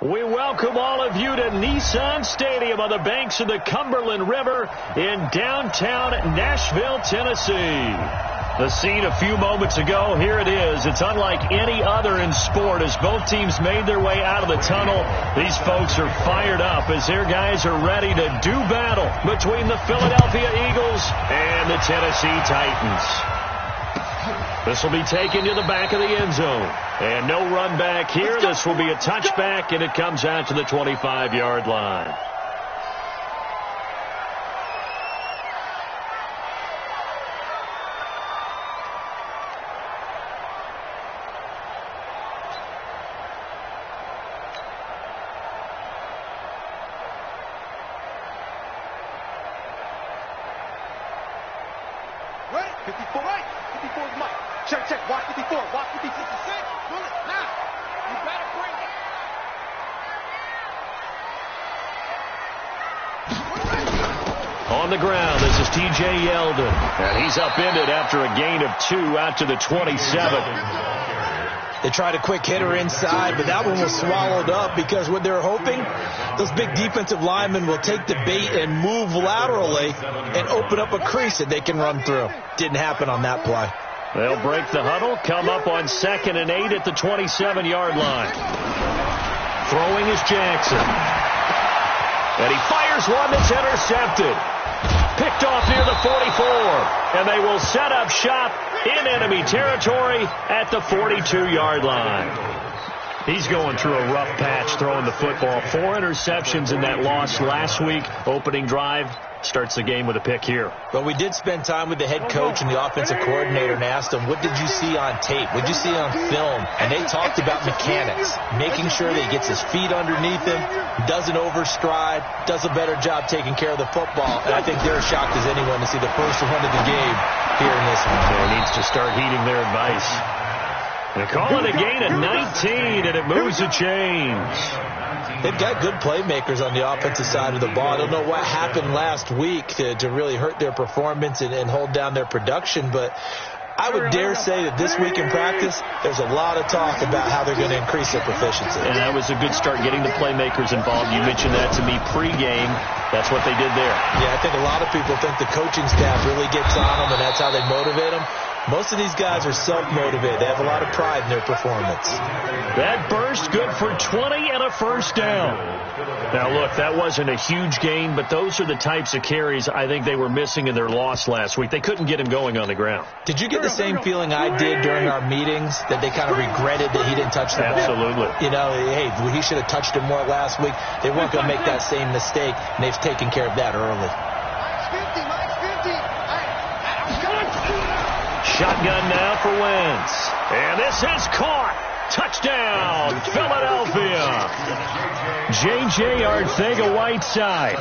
We welcome all of you to Nissan Stadium on the banks of the Cumberland River in downtown Nashville, Tennessee. The scene a few moments ago, here it is. It's unlike any other in sport as both teams made their way out of the tunnel. These folks are fired up as their guys are ready to do battle between the Philadelphia Eagles and the Tennessee Titans. This will be taken to the back of the end zone. And no run back here. This will be a touchback, and it comes out to the 25-yard line. Right, 54 right, 54 is Mike. Check, watch 54, watch 56. Pull it, now. You better bring it. On the ground, this is T.J. Yeldon. And he's upended after a gain of 2 out to the 27. They tried a quick hitter inside, but that one was swallowed up because what they're hoping, those big defensive linemen will take the bait and move laterally and open up a crease that they can run through. Didn't happen on that play. They'll break the huddle, come up on 2nd and 8 at the 27-yard line. Throwing is Jackson. And he fires one that's intercepted. Picked off near the 44. And they will set up shop in enemy territory at the 42-yard line. He's going through a rough patch throwing the football. 4 interceptions in that loss last week. Opening drive. Starts the game with a pick here. But we did spend time with the head coach and the offensive coordinator and asked them, what did you see on tape? What did you see on film? And they talked about mechanics, making sure that he gets his feet underneath him, doesn't overstride, does a better job taking care of the football. And I think they're as shocked as anyone to see the first one of the game here in this one. They needs to start heeding their advice. They call it a gain of 19, and it moves the chains. They've got good playmakers on the offensive side of the ball. I don't know what happened last week to really hurt their performance and hold down their production, but I would dare say that this week in practice, there's a lot of talk about how they're going to increase their proficiency. And that was a good start, getting the playmakers involved. You mentioned that to me pregame. That's what they did there. Yeah, I think a lot of people think the coaching staff really gets on them, and that's how they motivate them. Most of these guys are self-motivated. They have a lot of pride in their performance. That burst good for 20 and a first down. Now, look, that wasn't a huge gain, but those are the types of carries I think they were missing in their loss last week. They couldn't get him going on the ground. Did you get the same feeling I did during our meetings, that they kind of regretted that he didn't touch the ball? Absolutely. You know, hey, he should have touched him more last week. They weren't going to make that same mistake, and they've taken care of that early. Shotgun now for Wentz. And this is caught. Touchdown, Philadelphia. J.J. Arcega-Whiteside.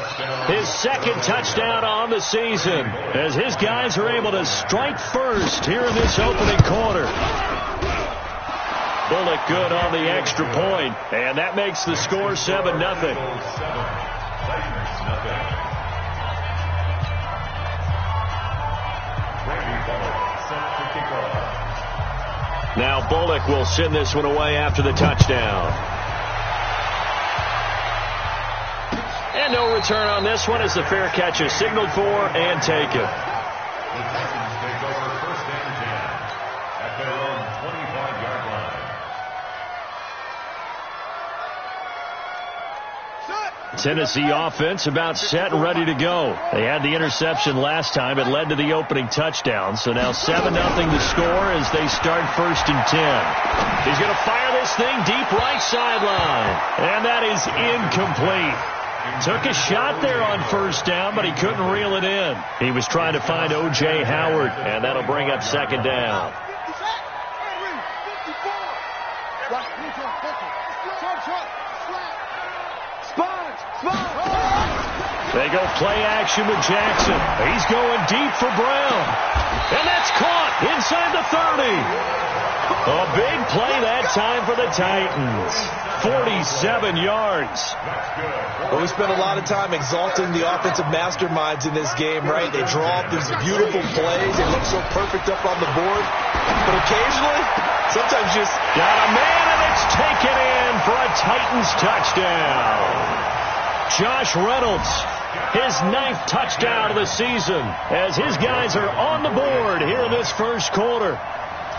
His 2nd touchdown on the season as his guys are able to strike first here in this opening quarter. Bullock good on the extra point, and that makes the score 7-0. Now Bullock will send this one away after the touchdown. And no return on this one as the fair catch is signaled for and taken. Tennessee offense about set and ready to go. They had the interception last time. It led to the opening touchdown. So now 7-0 the score as they start 1st and 10. He's going to fire this thing deep right sideline. And that is incomplete. Took a shot there on 1st down, but he couldn't reel it in. He was trying to find O.J. Howard, and that'll bring up 2nd down. They go play action with Jackson. He's going deep for Brown. And that's caught inside the 30. A big play that time for the Titans. 47 yards. Well, we spent a lot of time exalting the offensive masterminds in this game, right? They draw up these beautiful plays. They look so perfect up on the board. But occasionally, sometimes just got a man, and it's taken in for a Titans touchdown. Josh Reynolds, his 9th touchdown of the season, as his guys are on the board here in this first quarter.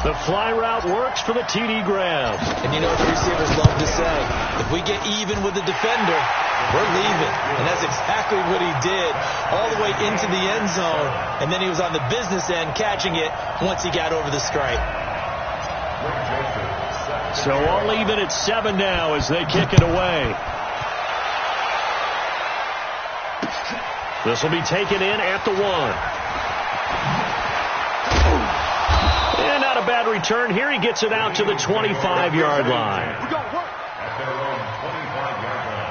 The fly route works for the TD grab. And you know what the receivers love to say? If we get even with the defender, we're leaving. And that's exactly what he did, all the way into the end zone. And then he was on the business end catching it once he got over the stripe. So all even at 7 now as they kick it away. This will be taken in at the 1. And not a bad return here. He gets it out to the 25-yard line. We got work. At their own 25-yard line.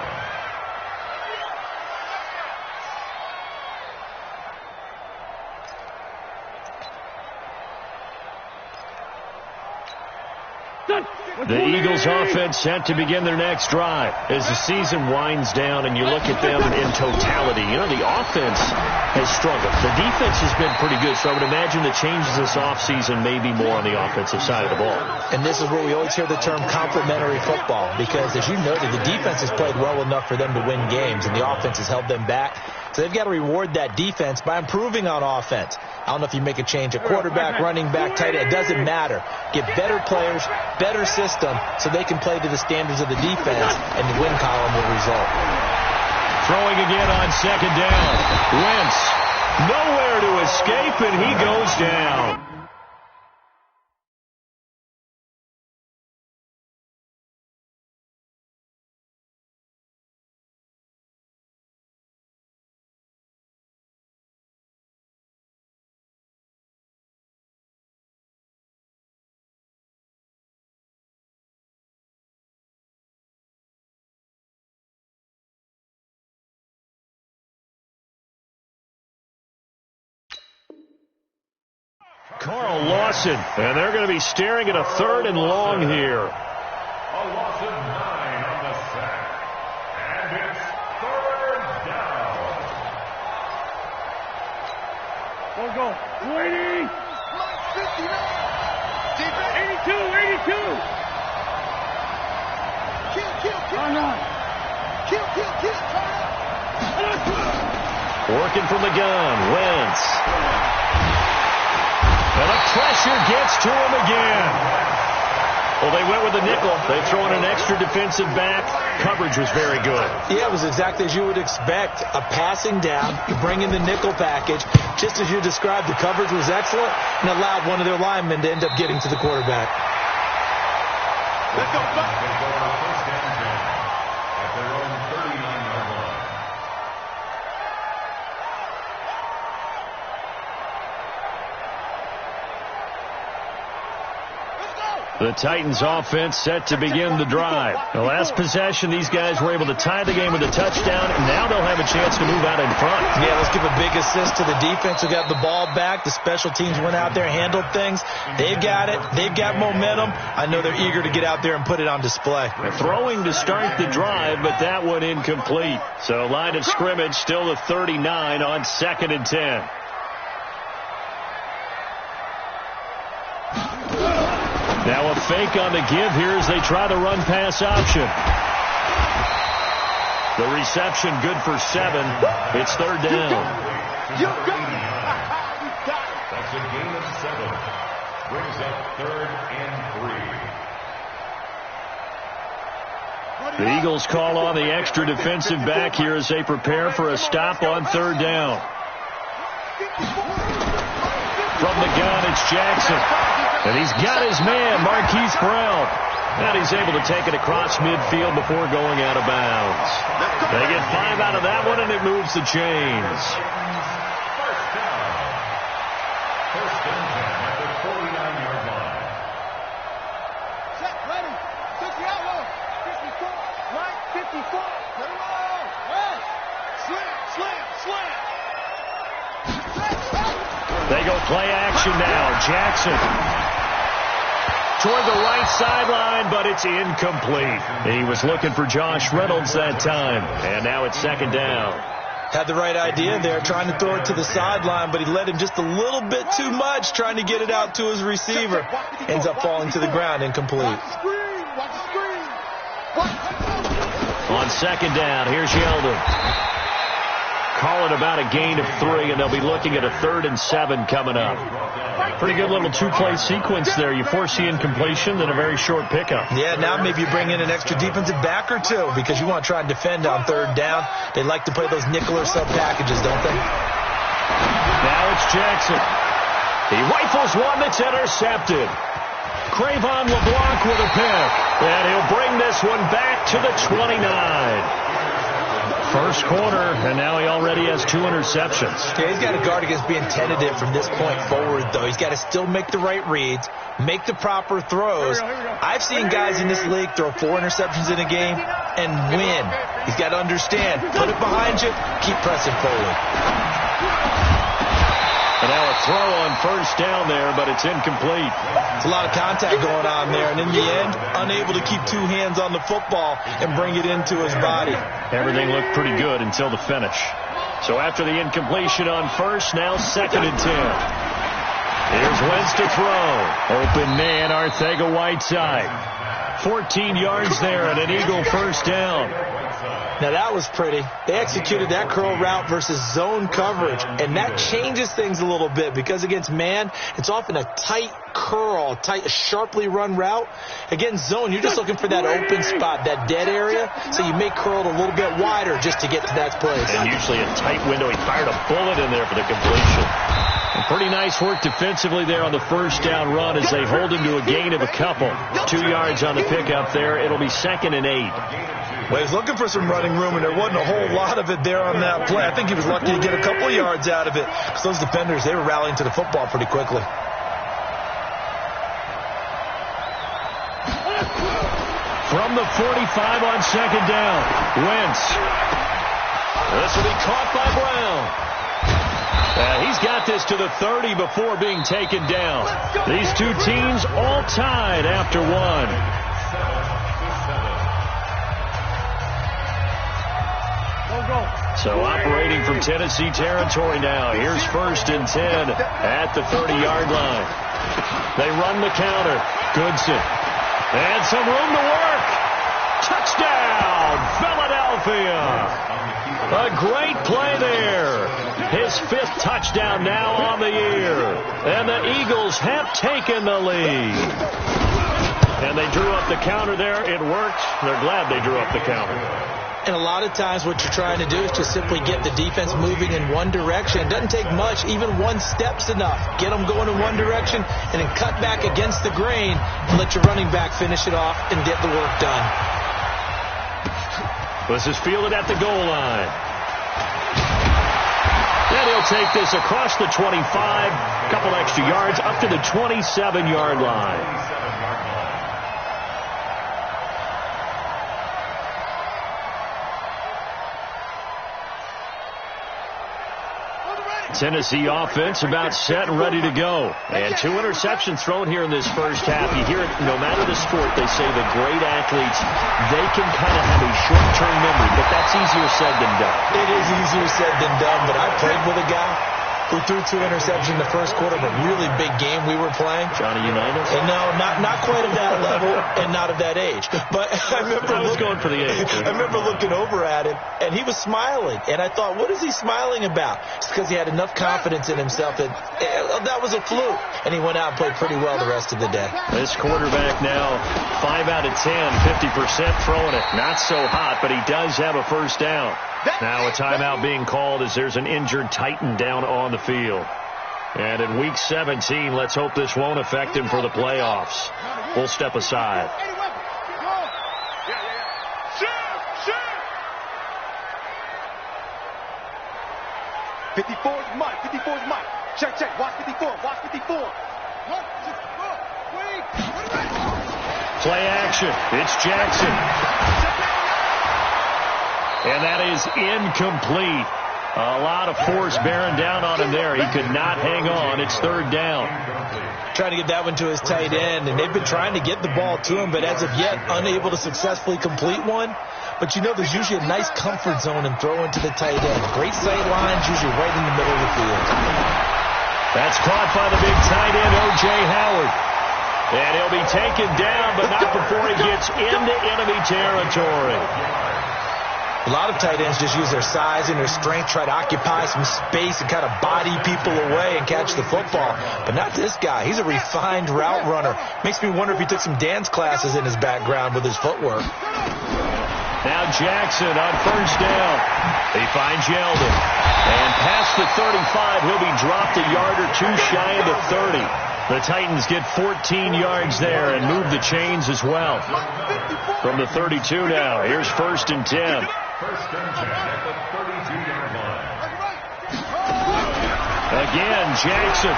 The Eagles offense set to begin their next drive. As the season winds down and you look at them in totality, you know, the offense has struggled. The defense has been pretty good, so I would imagine the changes this offseason may be more on the offensive side of the ball. And this is where we always hear the term complementary football, because as you noted, the defense has played well enough for them to win games, and the offense has held them back. So they've got to reward that defense by improving on offense. I don't know if you make a change, a quarterback, running back, tight end, it doesn't matter. Get better players, better system, so they can play to the standards of the defense, and the win column will result. Throwing again on 2nd down. Wentz, nowhere to escape, and he goes down. Carl Lawson, and they're going to be staring at a 3rd and long here. A loss of 9 on the sack. And it's 3rd down. Go. 80. 59. Defense. 82. Kill. Oh, no. Kill. Working from the gun, Wentz. And the pressure gets to him again. Well, they went with the nickel. They throw in an extra defensive back. Coverage was very good. Yeah, it was exactly as you would expect. A passing down, you bring in the nickel package. Just as you described, the coverage was excellent and allowed one of their linemen to end up getting to the quarterback. Let's go. Take over 1st and 10 at their own 39-yard line. The Titans offense set to begin the drive. The last possession, these guys were able to tie the game with a touchdown, and now they'll have a chance to move out in front. Yeah, let's give a big assist to the defense who got the ball back. The special teams went out there, handled things. They've got it. They've got momentum. I know they're eager to get out there and put it on display. Throwing to start the drive, but that one incomplete. So line of scrimmage still the 39 on 2nd and 10. Now a fake on the give here as they try the run-pass option. The reception good for 7. It's 3rd down. You got it. That's a gain of 7. Brings up 3rd and 3. The Eagles call on the extra defensive back here as they prepare for a stop on 3rd down. From the gun, it's Jackson. And he's got his man, Marquise Brown. And he's able to take it across midfield before going out of bounds. They get 5 out of that one, and it moves the chains. 1st down. 1st and 10 at the 49-yard line. Set, ready. Switch the outlaw. 54. Right, 54. Put him on. Right. Slam. They go play action now. Jackson toward the right sideline, but it's incomplete. He was looking for Josh Reynolds that time, and now it's 2nd down. Had the right idea there, trying to throw it to the sideline, but he led him just a little bit too much, trying to get it out to his receiver. Ends up falling to the ground, incomplete. Watch the screen. On second down, here's Yeldon. Call it about a gain of 3, and they'll be looking at a 3rd and 7 coming up. Pretty good little two-play sequence there. You force the incompletion, then a very short pickup. Yeah, now maybe you bring in an extra defensive back or two because you want to try and defend on 3rd down. They like to play those nickel or sub packages, don't they? Now it's Jackson. He rifles one that's intercepted. Cravon LeBlanc with a pick. And he'll bring this one back to the 29. First quarter, and now he already has 2 interceptions. Yeah, he's got to guard against being tentative from this point forward, though. He's got to still make the right reads, make the proper throws. I've seen guys in this league throw 4 interceptions in a game and win. He's got to understand, put it behind you, keep pressing forward. And now a throw on first down there, but it's incomplete. It's a lot of contact going on there, and in the end, unable to keep 2 hands on the football and bring it into his body. Everything looked pretty good until the finish. So after the incompletion on first, now 2nd and 10. Here's Wentz to throw. Open man, Arcega-Whiteside. 14 yards there and an Eagle first down. Now that was pretty. They executed that curl route versus zone coverage, and that changes things a little bit because against man, it's often a tight curl, tight, sharply run route. Against zone, you're just looking for that open spot, that dead area, so you may curl it a little bit wider just to get to that place. And usually a tight window. He fired a bullet in there for the completion. And pretty nice work defensively there on the first down run as they hold him to a gain of a couple. 2 yards on the pickup there. It'll be 2nd and 8. Well, he's looking for some running room, and there wasn't a whole lot of it there on that play. I think he was lucky to get a couple of yards out of it because those defenders, they were rallying to the football pretty quickly. From the 45 on second down, Wentz. This will be caught by Brown. He's got this to the 30 before being taken down. These 2 teams all tied after 1. So operating from Tennessee territory now. Here's 1st and 10 at the 30-yard line. They run the counter. Goodson. And some room to work. Touchdown, Philadelphia. A great play there. His 5th touchdown now on the year. And the Eagles have taken the lead. And they drew up the counter there. It worked. They're glad they drew up the counter. And a lot of times what you're trying to do is just simply get the defense moving in one direction. It doesn't take much. Even 1 step's enough. Get them going in one direction and then cut back against the grain and let your running back finish it off and get the work done. This is fielded at the goal line. And he'll take this across the 25. Couple extra yards up to the 27-yard line. Tennessee offense about set and ready to go. And 2 interceptions thrown here in this first half. You hear it, no matter the sport, they say the great athletes, they can kind of have a short-term memory, but that's easier said than done. It is easier said than done, but I played with a guy who threw 2 interceptions in the first quarter of a really big game we were playing. Johnny Unitas? And no, not quite of that level and not of that age. But I was going for the age. I remember looking over at him, and he was smiling. And I thought, what is he smiling about? It's because he had enough confidence in himself that that was a fluke. And he went out and played pretty well the rest of the day. This quarterback now, 5 out of 10, 50% throwing it. Not so hot, but he does have a first down. Now a timeout being called as there's an injured Titan down on the field. And in week 17, let's hope this won't affect him for the playoffs. We'll step aside. 54's Mike. 54's Mike. Check. Watch 54. Watch 54. Play action. It's Jackson. And that is incomplete. A lot of force bearing down on him there. He could not hang on. It's 3rd down. Trying to get that one to his tight end, and they've been trying to get the ball to him, but as of yet, unable to successfully complete one. But you know, there's usually a nice comfort zone in throwing to the tight end. Great sight lines, usually right in the middle of the field. That's caught by the big tight end, O.J. Howard. And he'll be taken down, but not before he gets into enemy territory. A lot of tight ends just use their size and their strength, try to occupy some space and kind of body people away and catch the football. But not this guy. He's a refined route runner. Makes me wonder if he took some dance classes in his background with his footwork. Now Jackson on first down. He finds Yeldon. And past the 35, he'll be dropped a yard or two shy of the 30. The Titans get 14 yards there and move the chains as well. From the 32 now, here's first and 10. First and 10 at the 32-yard line. Again, Jackson.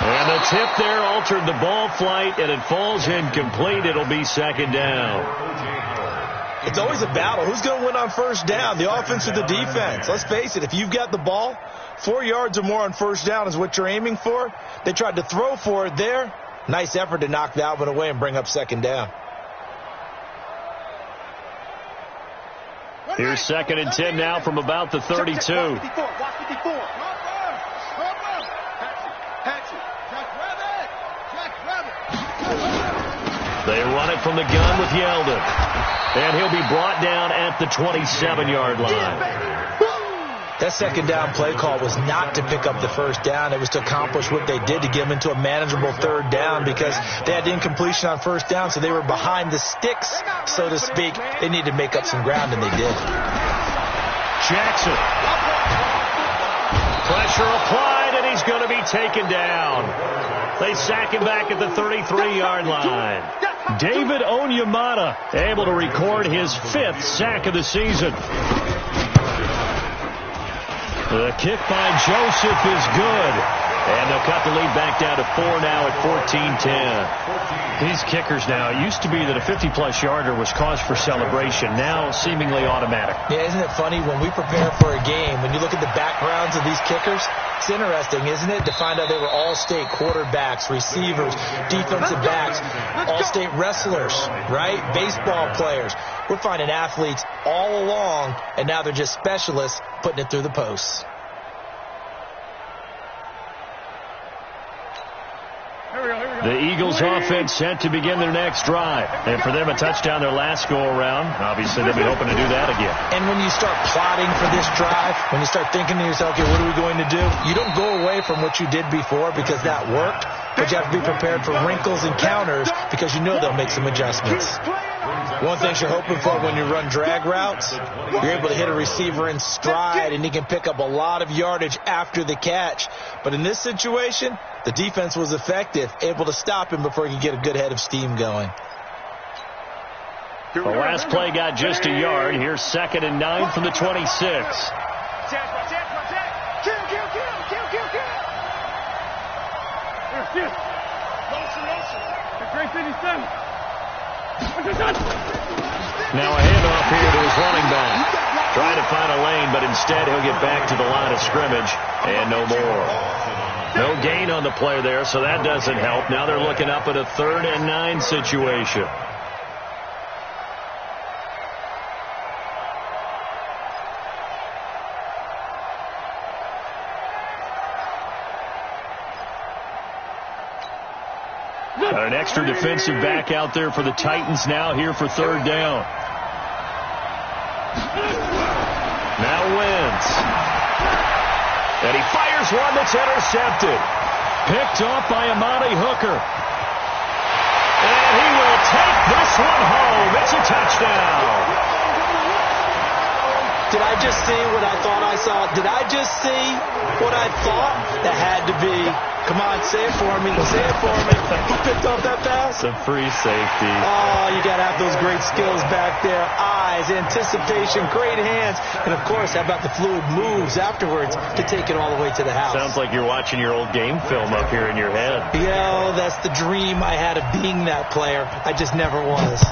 And the tip there altered the ball flight, and it falls incomplete. It'll be second down. It's always a battle. Who's going to win on first down, the offense or the defense? Let's face it, if you've got the ball, 4 yards or more on first down is what you're aiming for. They tried to throw for it there. Nice effort to knock that one away and bring up second down. Here's second and 10 now from about the 32. They run it from the gun with Yeldon. And he'll be brought down at the 27-yard line. That second down play call was not to pick up the first down. It was to accomplish what they did, to get them into a manageable third down, because they had incompletion on first down, so they were behind the sticks, so to speak. They needed to make up some ground, and they did. Jackson. Pressure applied, and he's going to be taken down. They sack him back at the 33-yard line. David Onyemata able to record his 5th sack of the season. The kick by Joseph is good. And they'll cut the lead back down to 4 now at 14-10. These kickers now, it used to be that a 50-plus yarder was cause for celebration. Now seemingly automatic. Yeah, isn't it funny when we prepare for a game, when you look at the backgrounds of these kickers, it's interesting, isn't it, to find out they were all-state quarterbacks, receivers, defensive backs, all-state wrestlers, right? Baseball players. We're finding athletes all along, and now they're just specialists putting it through the posts. The Eagles offense set to begin their next drive. And for them, a touchdown their last go-around. Obviously, they'll be hoping to do that again. And when you start plotting for this drive, when you start thinking to yourself, okay, what are we going to do? You don't go away from what you did before because that worked, but you have to be prepared for wrinkles and counters because you know they'll make some adjustments. One thing you're hoping for when you run drag routes, you're able to hit a receiver in stride, and he can pick up a lot of yardage after the catch. But in this situation, the defense was effective, able to stop him before he could get a good head of steam going. The last play got just a yard. Here's second and 9 from the 26. Now a handoff here to his running back. Trying to find a lane, but instead he'll get back to the line of scrimmage and no more. No gain on the play there, so that doesn't help. Now they're looking up at a 3rd and 9 situation. An extra defensive back out there for the Titans now here for 3rd down. Now wins. And he fires one that's intercepted. Picked off by Amani Hooker. And he will take this one home. It's a touchdown. Did I just see what I thought I saw? Did I just see what I thought? That had to be. Come on, say it for me. Say it for me. Who picked off that pass? It's a free safety. Oh, you got to have those great skills back there. Eyes, anticipation, great hands. And, of course, how about the fluid moves afterwards to take it all the way to the house? Sounds like you're watching your old game film up here in your head. Yeah, that's the dream I had of being that player. I just never was.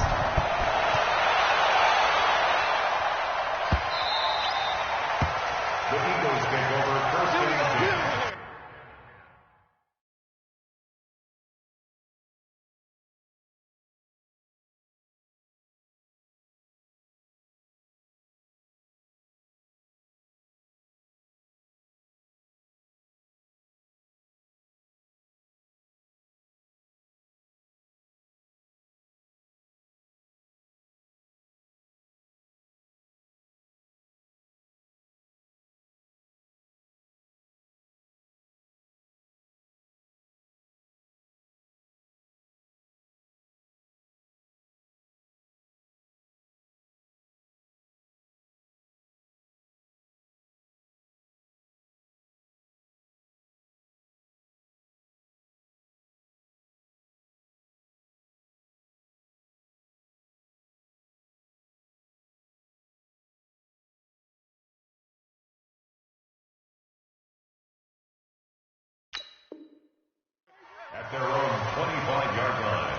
25-yard line.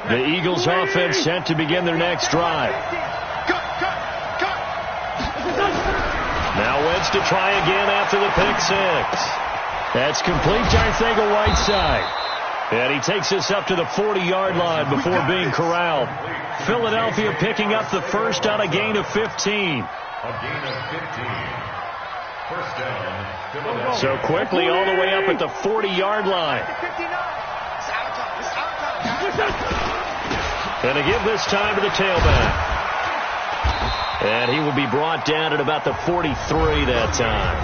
The Eagles offense set to begin their next drive. Now Wentz to try again after the pick six. That's complete to Arcega-Whiteside. And he takes this up to the 40-yard line before being corralled. Philadelphia picking up the first on a gain of 15. A gain of 15. First down, Philadelphia. So quickly all the way up at the 40-yard line. And to give this time to the tailback. And he will be brought down at about the 43 that time.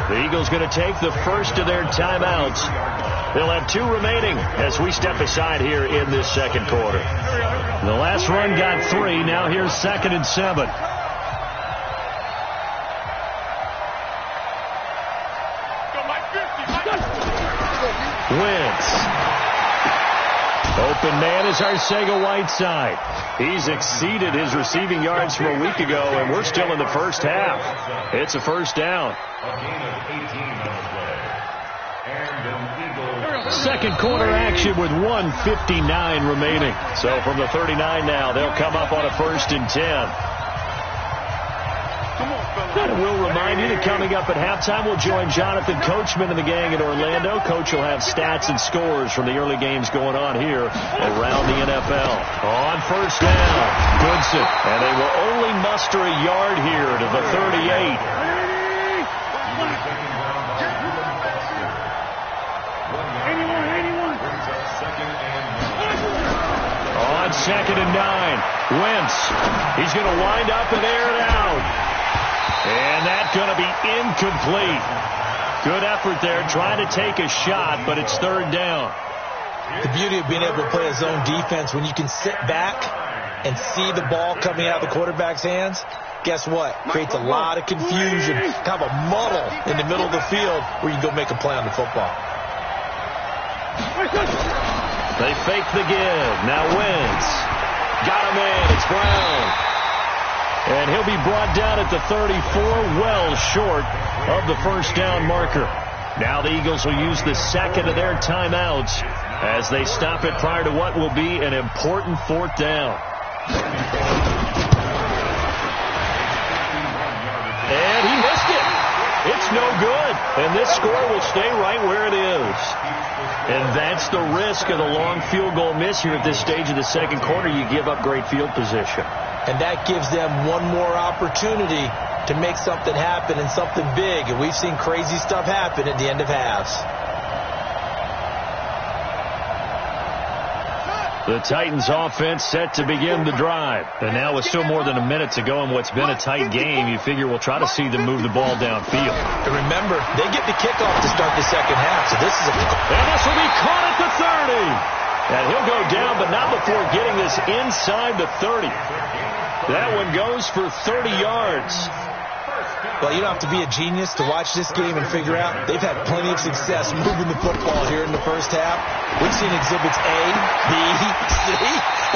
The Eagles going to take the first of their timeouts. They'll have 2 remaining as we step aside here in this second quarter. The last run got 3. Now here's 2nd and 7. Wentz. Open man is Arcega-Whiteside. He's exceeded his receiving yards from a week ago, and we're still in the first half. It's a first down. A gain of 18 on the play. And an Eagle. Second quarter action with 1:59 remaining. So from the 39 now, they'll come up on a 1st and 10. And we'll remind you that coming up at halftime, we'll join Jonathan Coachman and the gang in Orlando. Coach will have stats and scores from the early games going on here around the NFL. On first down, Goodson. And they will only muster a yard here to the 38. On 2nd and 9, Wentz. He's going to wind up and air it out. And that's going to be incomplete. Good effort there, trying to take a shot, but it's 3rd down. The beauty of being able to play a zone defense, when you can sit back and see the ball coming out of the quarterback's hands, guess what? Creates a lot of confusion, kind of a muddle in the middle of the field where you can go make a play on the football. They fake the give. Now Wentz. Got him in. It's Brown. And he'll be brought down at the 34, well short of the first down marker. Now the Eagles will use the second of their timeouts as they stop it prior to what will be an important 4th down. And he missed it. It's no good. And this score will stay right where it is. And that's the risk of the long field goal miss here at this stage of the second quarter. You give up great field position. And that gives them one more opportunity to make something happen and something big. And we've seen crazy stuff happen at the end of halves. The Titans offense set to begin the drive. And now with still more than a minute to go in what's been a tight game, you figure we'll try to see them move the ball downfield. And remember, they get the kickoff to start the second half. So this is a... And this will be caught at the 30. And he'll go down, but not before getting this inside the 30. That one goes for 30 yards. Well, you don't have to be a genius to watch this game and figure out they've had plenty of success moving the football here in the first half. We've seen exhibits A, B, C,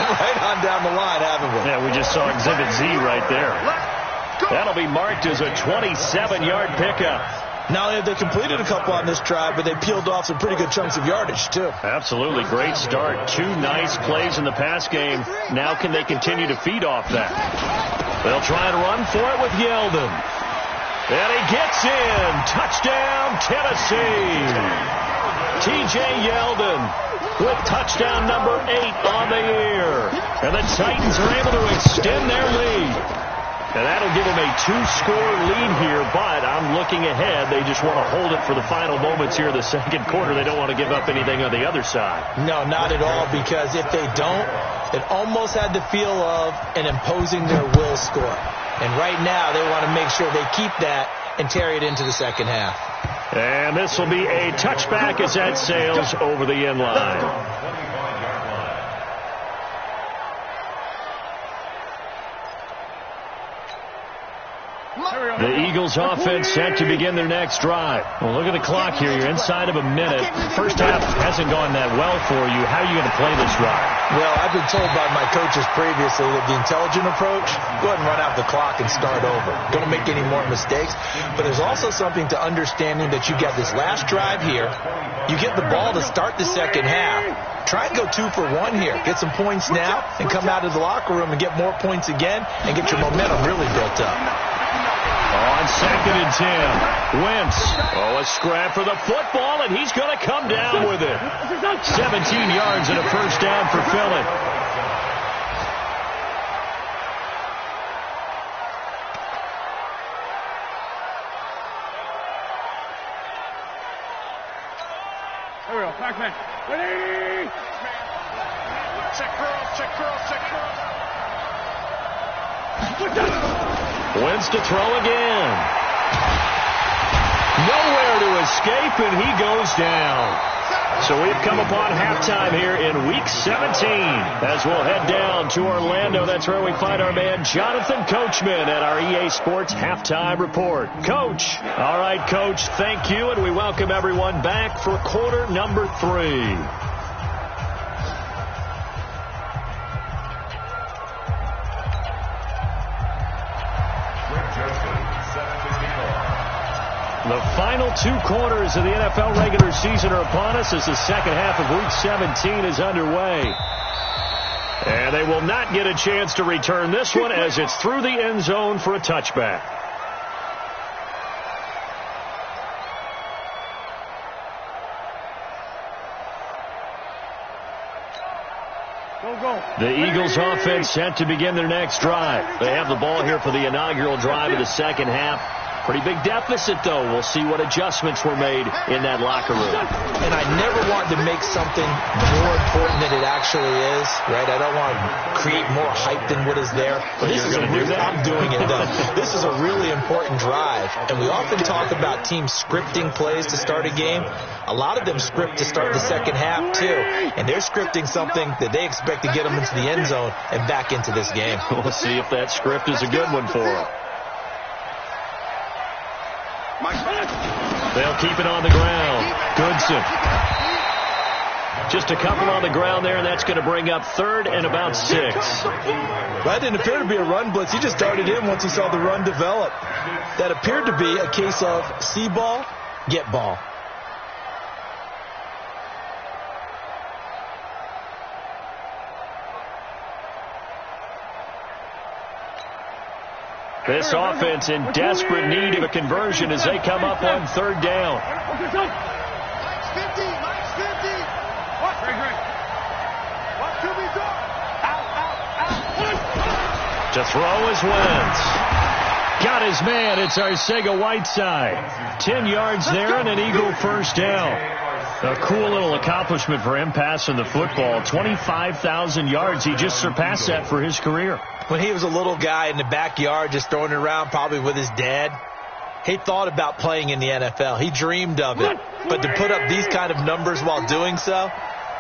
and right on down the line, haven't we? Yeah, we just saw exhibit Z right there. That'll be marked as a 27-yard pickup. Not only have they completed a couple on this drive, but they peeled off some pretty good chunks of yardage, too. Absolutely. Great start. 2 nice plays in the pass game. Now can they continue to feed off that? They'll try and run for it with Yeldon. And he gets in. Touchdown, Tennessee. T.J. Yeldon with touchdown number 8 on the year. And the Titans are able to extend their lead. And that'll give them a 2-score lead here, but I'm looking ahead. They just want to hold it for the final moments here in the second quarter. They don't want to give up anything on the other side. No, not at all, because if they don't, it almost had the feel of an imposing their will score. And right now, they want to make sure they keep that and carry it into the second half. And this will be a touchback as that sails over the end line. The Eagles offense set to begin their next drive. Well, look at the clock here. You're inside of a minute. First half hasn't gone that well for you. How are you going to play this drive? Well, I've been told by my coaches previously that the intelligent approach, go ahead and run out the clock and start over. Don't make any more mistakes. But there's also something to understanding that you got this last drive here. You get the ball to start the second half. Try and go 2 for 1 here. Get some points now and come out of the locker room and get more points again and get your momentum really built up. On 2nd and 10, Wentz. Oh, a scrap for the football, and he's going to come down with it. 17 yards and a first down for Philly. There we go. Back man. Ready? Check curls, check curls, check curls. Wentz to throw again. Nowhere to escape, and he goes down. So we've come upon halftime here in Week 17 as we'll head down to Orlando. That's where we find our man Jonathan Coachman at our EA Sports Halftime Report. Coach. All right, Coach, thank you, and we welcome everyone back for quarter number 3. The final 2 quarters of the NFL regular season are upon us as the second half of Week 17 is underway. And they will not get a chance to return this one as it's through the end zone for a touchback. The Eagles offense set to begin their next drive. They have the ball here for the inaugural drive of the second half. Pretty big deficit, though. We'll see what adjustments were made in that locker room. And I never want to make something more important than it actually is, right? I don't want to create more hype than what is there. But this is I'm doing it, though. This is a really important drive, and we often talk about teams scripting plays to start a game. A lot of them script to start the second half, too, and they're scripting something that they expect to get them into the end zone and back into this game. We'll see if that script is a good one for them. They'll keep it on the ground. Goodson. Just a couple on the ground there, and that's going to bring up 3rd and about 6. That didn't appear to be a run blitz. He just darted in once he saw the run develop. That appeared to be a case of see ball, get ball. This offense in desperate need of a conversion as they come up on 3rd down. Max 50, Max 50. What? Great. What do we do? Out. To throw is Wentz. Got his man. It's Arcega-Whiteside. 10 yards there and an Eagle first down. A cool little accomplishment for him passing the football. 25,000 yards. He just surpassed that for his career. When he was a little guy in the backyard just throwing it around probably with his dad, he thought about playing in the NFL. He dreamed of it. But to put up these kind of numbers while doing so,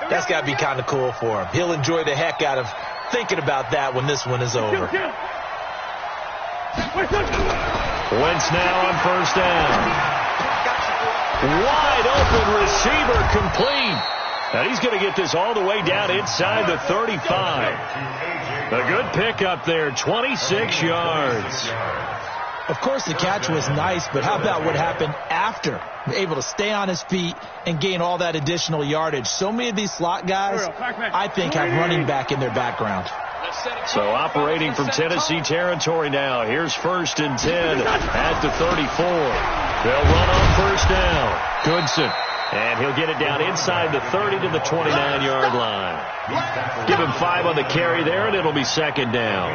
that's got to be kind of cool for him. He'll enjoy the heck out of thinking about that when this one is over. Wentz now on first down. Wide open receiver complete. And he's going to get this all the way down inside the 35. A good pickup there, 26 yards. Of course, the catch was nice, but how about what happened after? Able to stay on his feet and gain all that additional yardage. So many of these slot guys, I think, have running back in their background. So operating from Tennessee territory now. Here's 1st and 10 at the 34. They'll run on first down. Goodson. And he'll get it down inside the 30 to the 29-yard line. Give him 5 on the carry there, and it'll be 2nd down.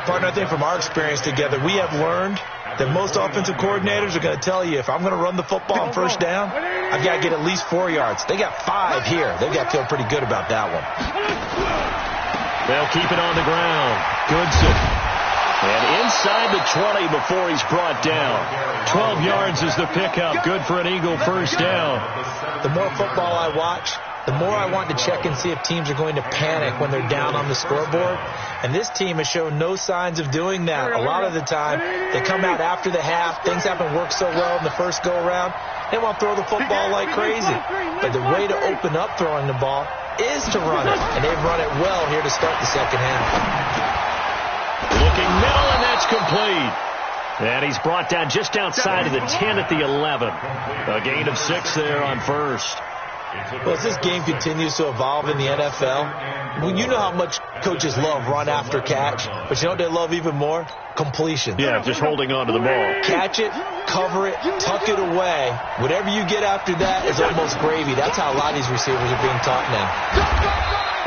Partner, I think from our experience together, we have learned that most offensive coordinators are going to tell you, if I'm going to run the football on first down, I've got to get at least 4 yards. They got 5 here. They've got to feel pretty good about that one. They'll keep it on the ground. Goodson. And inside the 20 before he's brought down. 12 yards is the pickup. Good for an Eagle first down. The more football I watch, the more I want to check and see if teams are going to panic when they're down on the scoreboard. And this team has shown no signs of doing that. A lot of the time, they come out after the half. Things haven't worked so well in the first go-around. They want to throw the football like crazy. But the way to open up throwing the ball is to run it. And they've run it well here to start the second half. Looking middle, and that's complete. And he's brought down just outside of the 10 at the 11. A gain of 6 there on first. Well, as this game continues to evolve in the NFL, well, you know how much coaches love run after catch, but you know what they love even more? Completion. Yeah, just holding on to the ball. Catch it, cover it, tuck it away. Whatever you get after that is almost gravy. That's how a lot of these receivers are being taught now.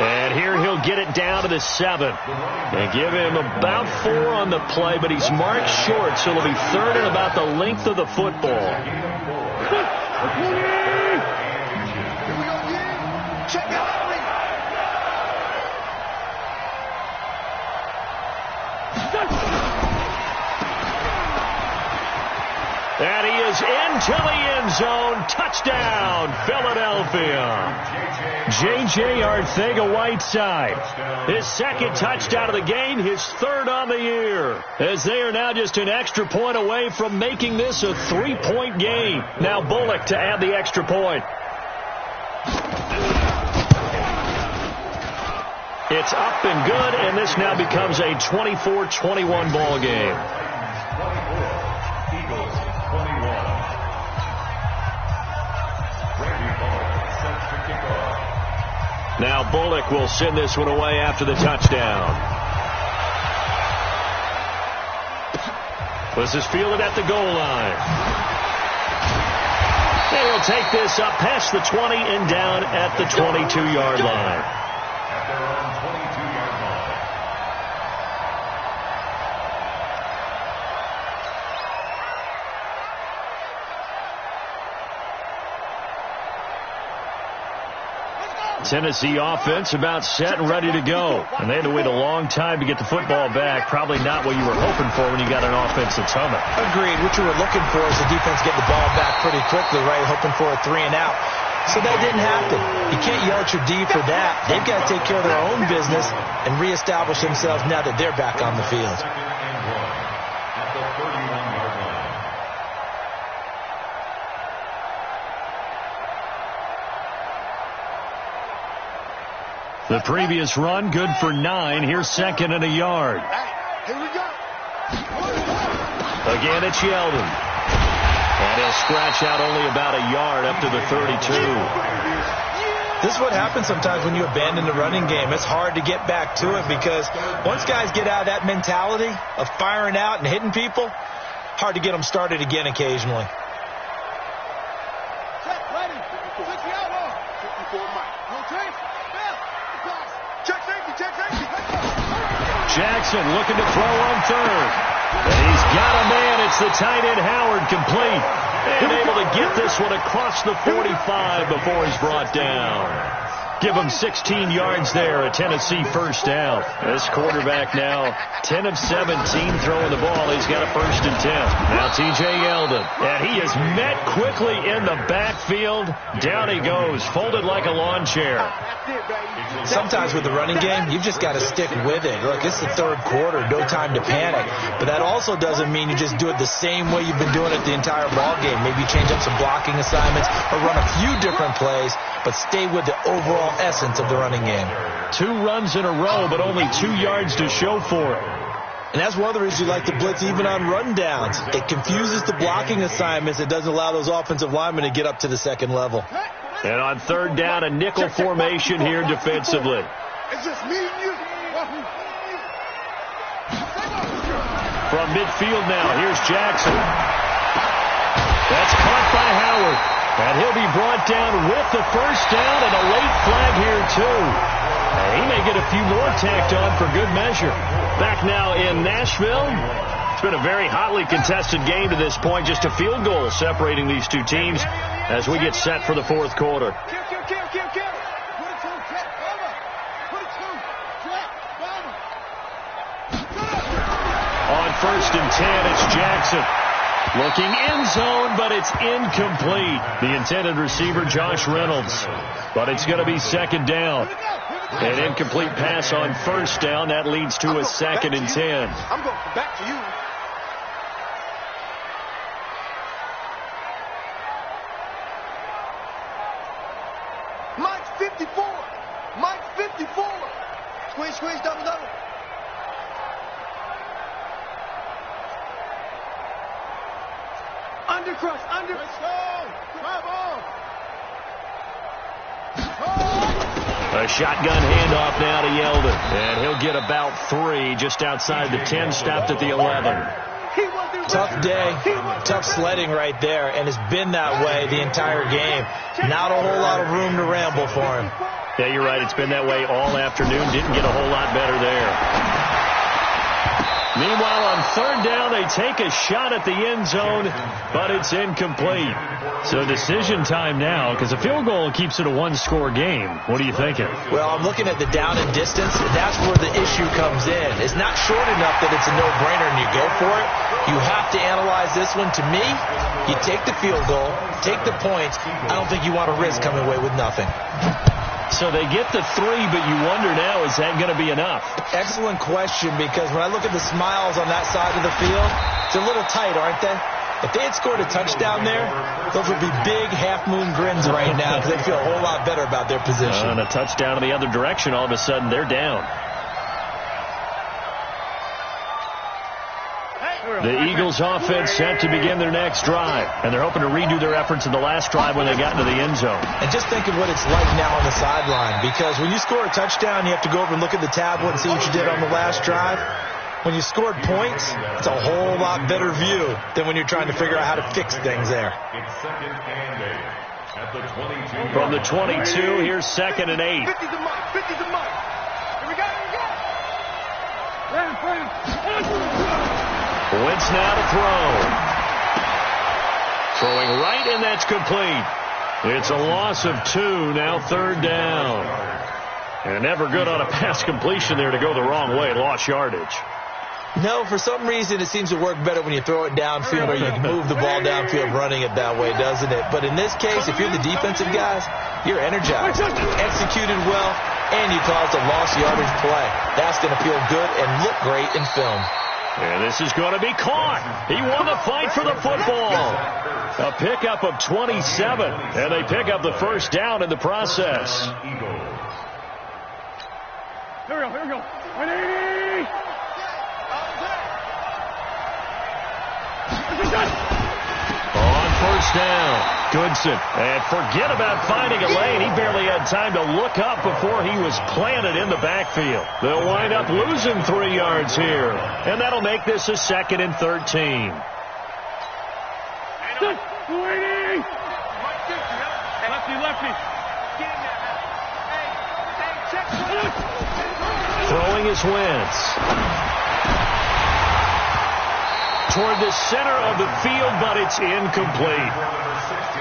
And here he'll get it down to the 7. And give him about 4 on the play, but he's marked short, so it'll be third and about the length of the football. Check it out. And he is into the end zone. Touchdown, Philadelphia. J.J. Arcega-Whiteside. His second touchdown of the game, his third on the year. As they are now just an extra point away from making this a 3-point game. Now Bullock to add the extra point. It's up and good, and this now becomes a 24-21 ball game. Now Bullock will send this one away after the touchdown. This is fielded at the goal line. And he'll take this up past the 20 and down at the 22-yard line. Tennessee offense about set and ready to go. And they had to wait a long time to get the football back. Probably not what you were hoping for when you got an offense that's humming. Agreed. What you were looking for is the defense get the ball back pretty quickly, right? Hoping for a 3 and out. So that didn't happen. You can't yell at your D for that. They've got to take care of their own business and reestablish themselves now that they're back on the field. The previous run, good for 9. Here's second and a yard. Here we go. Again, it's Yeldon. And he'll scratch out only about a yard up to the 32. This is what happens sometimes when you abandon the running game. It's hard to get back to it because once guys get out of that mentality of firing out and hitting people, hard to get them started again occasionally. Jackson looking to throw on third. And he's got a man. It's the tight end Howard, complete. And able to get this one across the 45 before he's brought down. Give him 16 yards there, a Tennessee first down. This quarterback now 10 of 17 throwing the ball. He's got a 1st and 10. Now T.J. Yeldon. And he is met quickly in the backfield. Down he goes, folded like a lawn chair. Sometimes with the running game, you've just got to stick with it. Look, it's the third quarter, no time to panic. But that also doesn't mean you just do it the same way you've been doing it the entire ball game. Maybe you change up some blocking assignments or run a few different plays, but stay with the overall essence of the running game. 2 runs in a row, but only 2 yards to show for it. And that's one of the reasons you like to blitz even on rundowns. It confuses the blocking assignments. It doesn't allow those offensive linemen to get up to the second level. And on third down, a nickel formation here defensively. It's just me and you. From midfield now, here's Jackson. That's caught by Howard. And he'll be brought down with the first down and a late flag here, too. And he may get a few more tacked on for good measure. Back now in Nashville. It's been a very hotly contested game to this point. Just a field goal separating these two teams as we get set for the fourth quarter. On 1st and 10, it's Jackson. Looking end zone, but it's incomplete. The intended receiver, Josh Reynolds. But it's going to be second down. An incomplete pass on first down. That leads to a 2nd and 10. I'm going back to you. Mike 54. Mike 54. Squeeze, double. Undercrush, under. Let's go. Bravo. A shotgun handoff now to Yeldon. And he'll get about 3 just outside the 10, stopped at the 11. Tough day, tough sledding right there, and it's been that way the entire game. Not a whole lot of room to ramble for him. Yeah, you're right. It's been that way all afternoon. Didn't get a whole lot better there. Meanwhile, on third down, they take a shot at the end zone, but it's incomplete. So decision time now, because a field goal keeps it a one-score game. What are you thinking? Well, I'm looking at the down and distance, and that's where the issue comes in. It's not short enough that it's a no-brainer and you go for it. You have to analyze this one. To me, you take the field goal, take the points. I don't think you want to risk coming away with nothing. So they get the 3, but you wonder now, is that going to be enough? Excellent question, because when I look at the smiles on that side of the field, it's a little tight, aren't they? If they had scored a touchdown there, those would be big half-moon grins right now because they feel a whole lot better about their position. And a touchdown in the other direction, all of a sudden they're down. The Eagles offense set to begin their next drive, and they're hoping to redo their efforts in the last drive when they got into the end zone. And just think of what it's like now on the sideline, because when you score a touchdown, you have to go over and look at the tablet and see what you did on the last drive. When you scored points, it's a whole lot better view than when you're trying to figure out how to fix things there. From the 22, here's 2nd and 8. 50's a mark. 50's a mark. Here we go. Wentz now to throw. Throwing right, and that's complete. It's a loss of 2, now 3rd down. And never good on a pass completion there to go the wrong way. Lost yardage. No, for some reason it seems to work better when you throw it downfield or you can move the ball downfield running it that way, doesn't it? But in this case, if you're the defensive guys, you're energized, executed well, and you caused a lost yardage play. That's going to feel good and look great in film. And this is going to be caught. He won the fight for the football. A pickup of 27, and they pick up the first down in the process. Here we go. 180. On first down, Goodson. And forget about finding a lane. He barely had time to look up before he was planted in the backfield. They'll wind up losing 3 yards here. And that'll make this a 2nd and 13. Lefty. Throwing is Wentz. Toward the center of the field, but it's incomplete.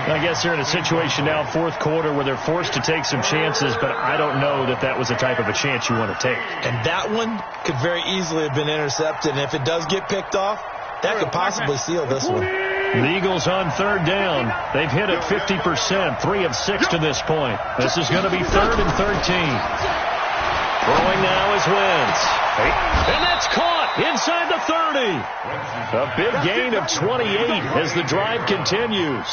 I guess they're in a situation now, 4th quarter, where they're forced to take some chances, but I don't know that that was the type of a chance you want to take. And that one could very easily have been intercepted, and if it does get picked off, that could possibly seal this one. The Eagles on 3rd down. They've hit it 50%, 3 of 6 to this point. This is going to be 3rd and 13. Throwing now is Wentz. And that's caught inside the 30. A big gain of 28 as the drive continues.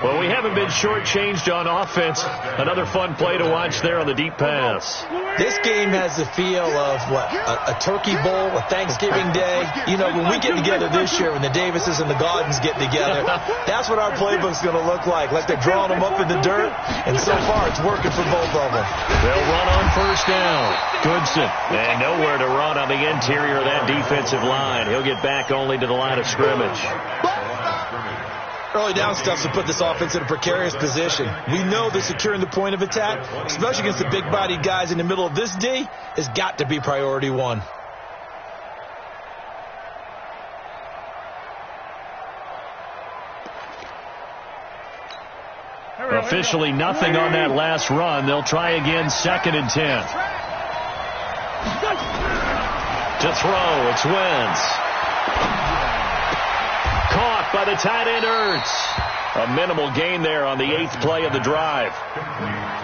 Well, we haven't been shortchanged on offense. Another fun play to watch there on the deep pass. This game has the feel of, a turkey bowl, a Thanksgiving day. You know, when we get together this year, when the Davises and the Gaudens get together, that's what our playbook's going to look like they're drawing them up in the dirt, and so far it's working for both of them. They'll run on first down. Goodson, and nowhere to run on the interior of that defensive line. He'll get back only to the line of scrimmage. Early down stuff to put this offense in a precarious position. We know that securing the point of attack, especially against the big-bodied guys in the middle of this D, has got to be priority 1. Officially nothing on that last run. They'll try again, 2nd and 10. To throw, it's Wentz. caught by the tight end Ertz. A minimal gain there on the 8th play of the drive.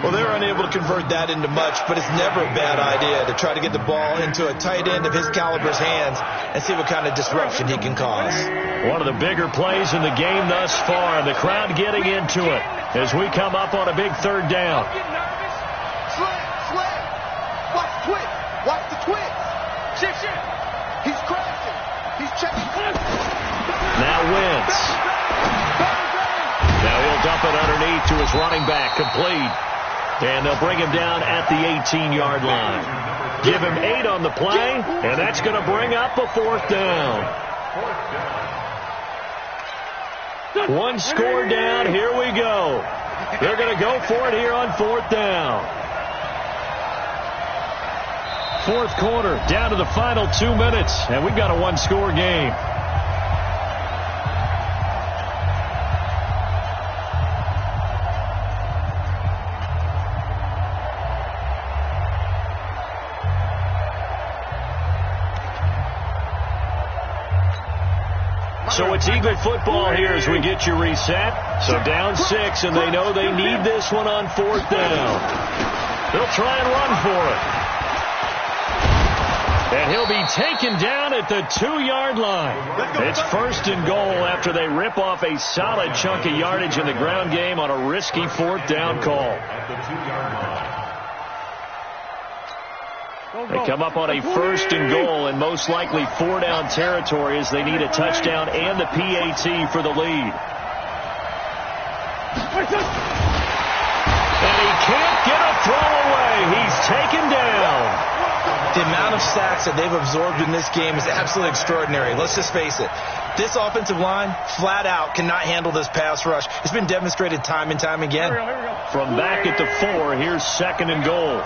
Well, they were unable to convert that into much, but it's never a bad idea to try to get the ball into a tight end of his caliber's hands and see what kind of disruption he can cause. One of the bigger plays in the game thus far. The crowd getting into it as we come up on a big 3rd down. Sled. Watch the twitch. Watch the twitch. Shit. He's crashing. He's checking. Now Wentz. Now he'll dump it underneath to his running back, complete. And they'll bring him down at the 18-yard line. Give him 8 on the play, and that's going to bring up a 4th down. 1 score down, here we go. They're going to go for it here on 4th down. 4th quarter, down to the final 2 minutes, and we've got a 1-score game. So it's Eagle football here as we get you reset. So down 6, and they know they need this one on 4th down. They'll try and run for it. And he'll be taken down at the 2-yard line. It's 1st and goal after they rip off a solid chunk of yardage in the ground game on a risky 4th down call. They come up on a 1st and goal in most likely 4-down territory as they need a touchdown and the PAT for the lead. And he can't get a throw away. He's taken down. The amount of sacks that they've absorbed in this game is absolutely extraordinary. Let's just face it. This offensive line, flat out, cannot handle this pass rush. It's been demonstrated time and time again. From back at the 4, here's 2nd and goal.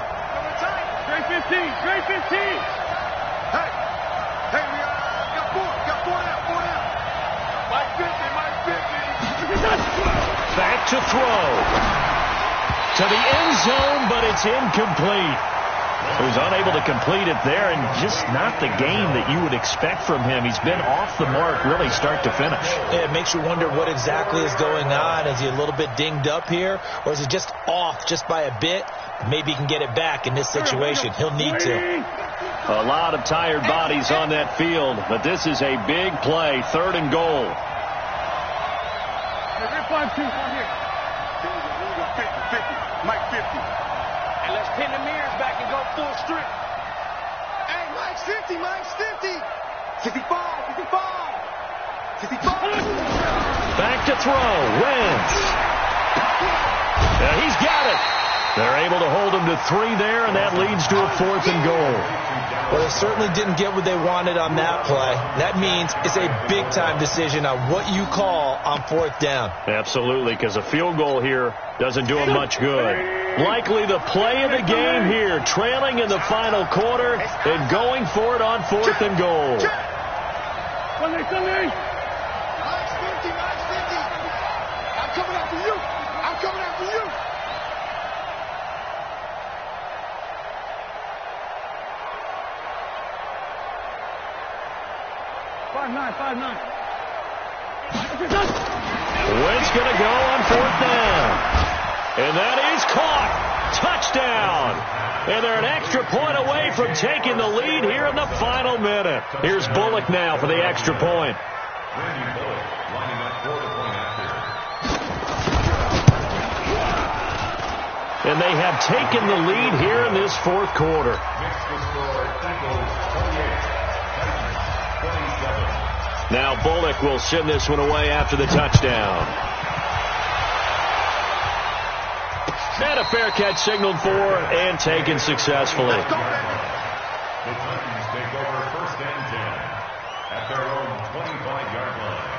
Straight 15. Hey, we got 4 down. Mike 50. Back to throw. To the end zone, but it's incomplete. He was unable to complete it there, and just not the game that you would expect from him. He's been off the mark really start to finish. Yeah, it makes you wonder what exactly is going on. Is he a little bit dinged up here, or is he just off just by a bit? Maybe he can get it back in this situation. He'll need to. A lot of tired bodies on that field, but this is a big play. 3rd and goal. 50. Mike 50. And let's pin the mirrors back and go full strip. Hey, Mike's 50. 55. Back to throw. Wentz. He's got it. They're able to hold him to 3 there, and that leads to a 4th and goal. Well, they certainly didn't get what they wanted on that play. That means it's a big-time decision on what you call on 4th down. Absolutely, because a field goal here doesn't do him much good. Likely the play of the game here, trailing in the final quarter and going for it on 4th and goal. Mike's 50. I'm coming after you. 5'9". Wentz going to go on 4th down. And that is caught. Touchdown. And they're an extra point away from taking the lead here in the final minute. Here's Bullock now for the extra point. And they have taken the lead here in this 4th quarter. Now Bullock will send this one away after the touchdown. And a fair catch signaled for and taken successfully. The Titans take over 1st and 10 at their own 25-yard line.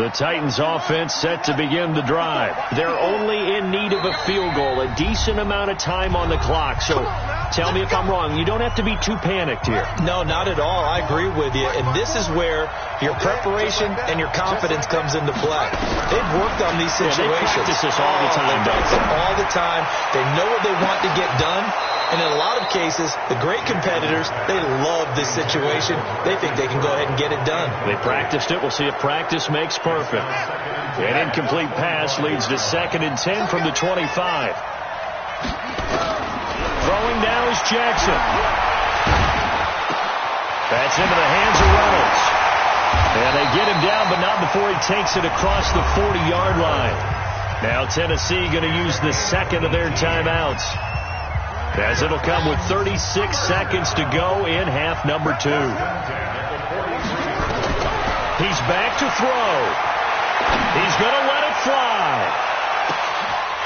The Titans offense set to begin the drive. They're only in need of a field goal a decent amount of time on the clock. So tell me if I'm wrong. You don't have to be too panicked here. No, not at all. I agree with you. And this is where your preparation and your confidence comes into play. They've worked on these situations. Yeah, they practice this all the time. They practice all the time. They know what they want to get done. And in a lot of cases, the great competitors, they love this situation. They think they can go ahead and get it done. They practiced it. We'll see if practice makes perfect. An incomplete pass leads to 2nd and 10 from the 25. Throwing now is Jackson. That's into the hands of Reynolds. And they get him down, but not before he takes it across the 40-yard line. Now Tennessee going to use the second of their timeouts, as it'll come with 36 seconds to go in half number 2. He's back to throw. He's going to let it fly.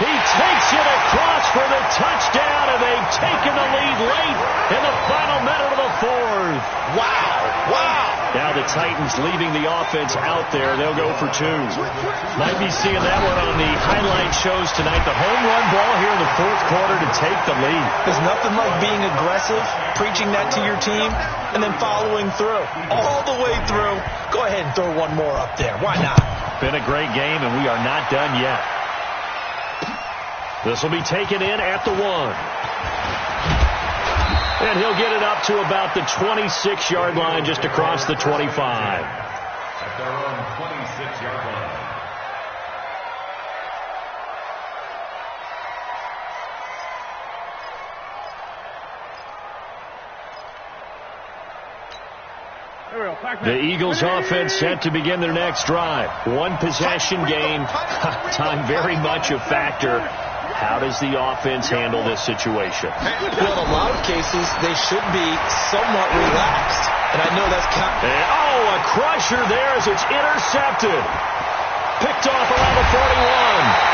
He takes it across for the touchdown, and they've taken the lead late in the final minute of the 4th. Wow. Wow. Now the Titans leaving the offense out there. They'll go for 2. Might be seeing that one on the highlight shows tonight. The home run ball here in the 4th quarter to take the lead. There's nothing like being aggressive, preaching that to your team, and then following through. All the way through. Go ahead and throw one more up there. Why not? Been a great game, and we are not done yet. This will be taken in at the 1. And he'll get it up to about the 26-yard line, just across the 25. At their own 26-yard line. The Eagles offense set to begin their next drive. One possession game. Time very much a factor. How does the offense handle this situation? Well, in a lot of cases, they should be somewhat relaxed. And I know that's kind of... a crusher there as it's intercepted. Picked off around the 41.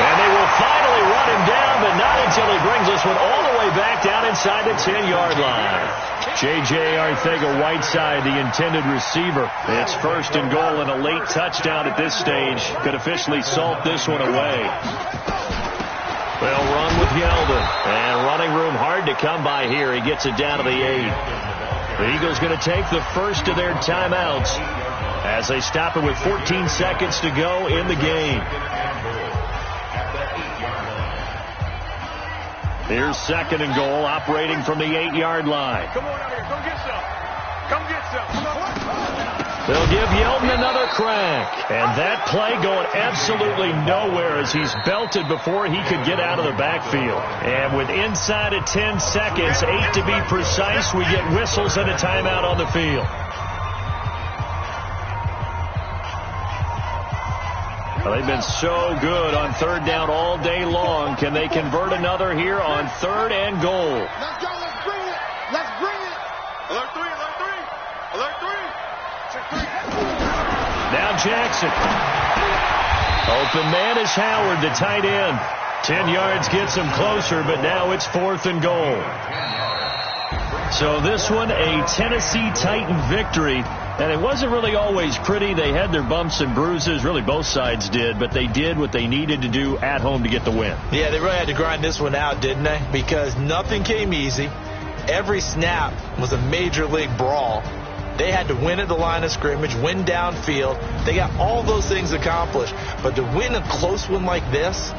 And they will finally run him down, but not until he brings this one all the way back down inside the 10-yard line. J.J. Arcega-Whiteside, the intended receiver. It's 1st and goal, and a late touchdown at this stage could officially salt this one away. They'll run with Yeldon. And running room hard to come by here. He gets it down to the 8. The Eagles going to take the first of their timeouts as they stop it with 14 seconds to go in the game. Here's 2nd and goal, operating from the 8-yard line. Come on out here. Come get some. Come get some. They'll give Yeldon another crack. And that play going absolutely nowhere as he's belted before he could get out of the backfield. And with inside of 10 seconds, 8 to be precise, we get whistles and a timeout on the field. Well, they've been so good on 3rd down all day long. Can they convert another here on 3rd and goal? Let's go. Let's bring it. Let's bring it. Alert 3. Alert 3. Alert 3. Now Jackson. Open man is Howard, the tight end. 10 yards gets him closer, but now it's 4th and goal. So this one, a Tennessee Titan victory. And it wasn't really always pretty. They had their bumps and bruises. Really, both sides did. But they did what they needed to do at home to get the win. Yeah, they really had to grind this one out, didn't they? Because nothing came easy. Every snap was a major league brawl. They had to win at the line of scrimmage, win downfield. They got all those things accomplished. But to win a close one like this,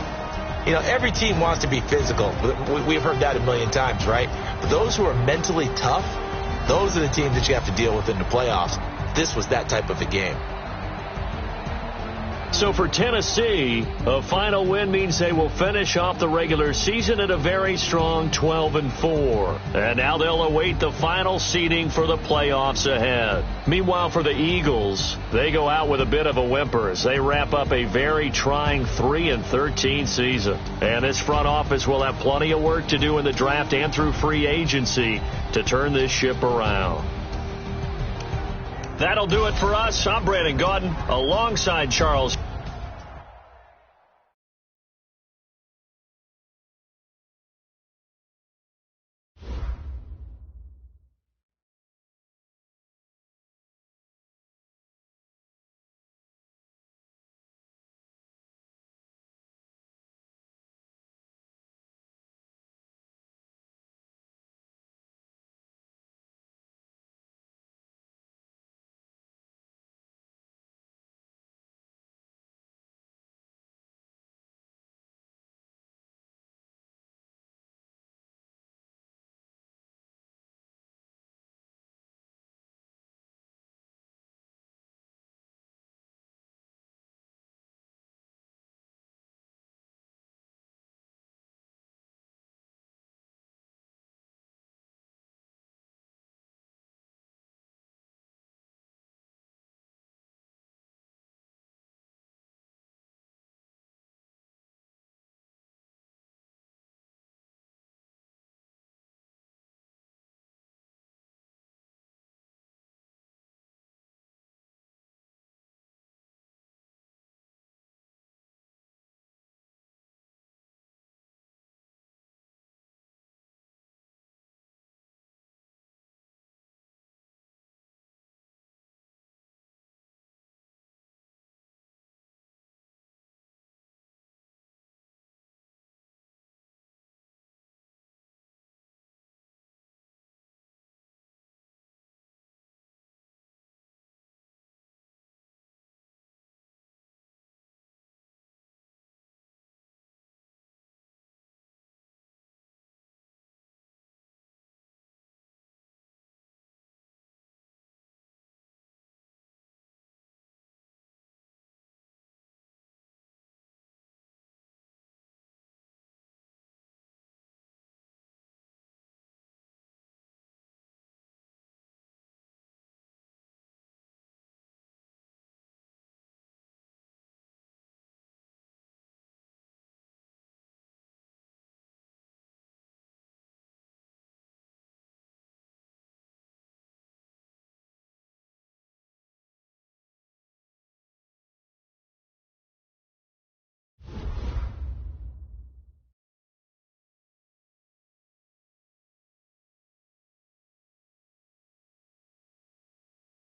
you know, every team wants to be physical. We've heard that a million times, right? But those who are mentally tough, those are the teams that you have to deal with in the playoffs. This was that type of a game. So for Tennessee, a final win means they will finish off the regular season at a very strong 12-4. And now they'll await the final seeding for the playoffs ahead. Meanwhile, for the Eagles, they go out with a bit of a whimper as they wrap up a very trying 3-13 season. And this front office will have plenty of work to do in the draft and through free agency to turn this ship around. That'll do it for us. I'm Brandon Gaudin alongside Charles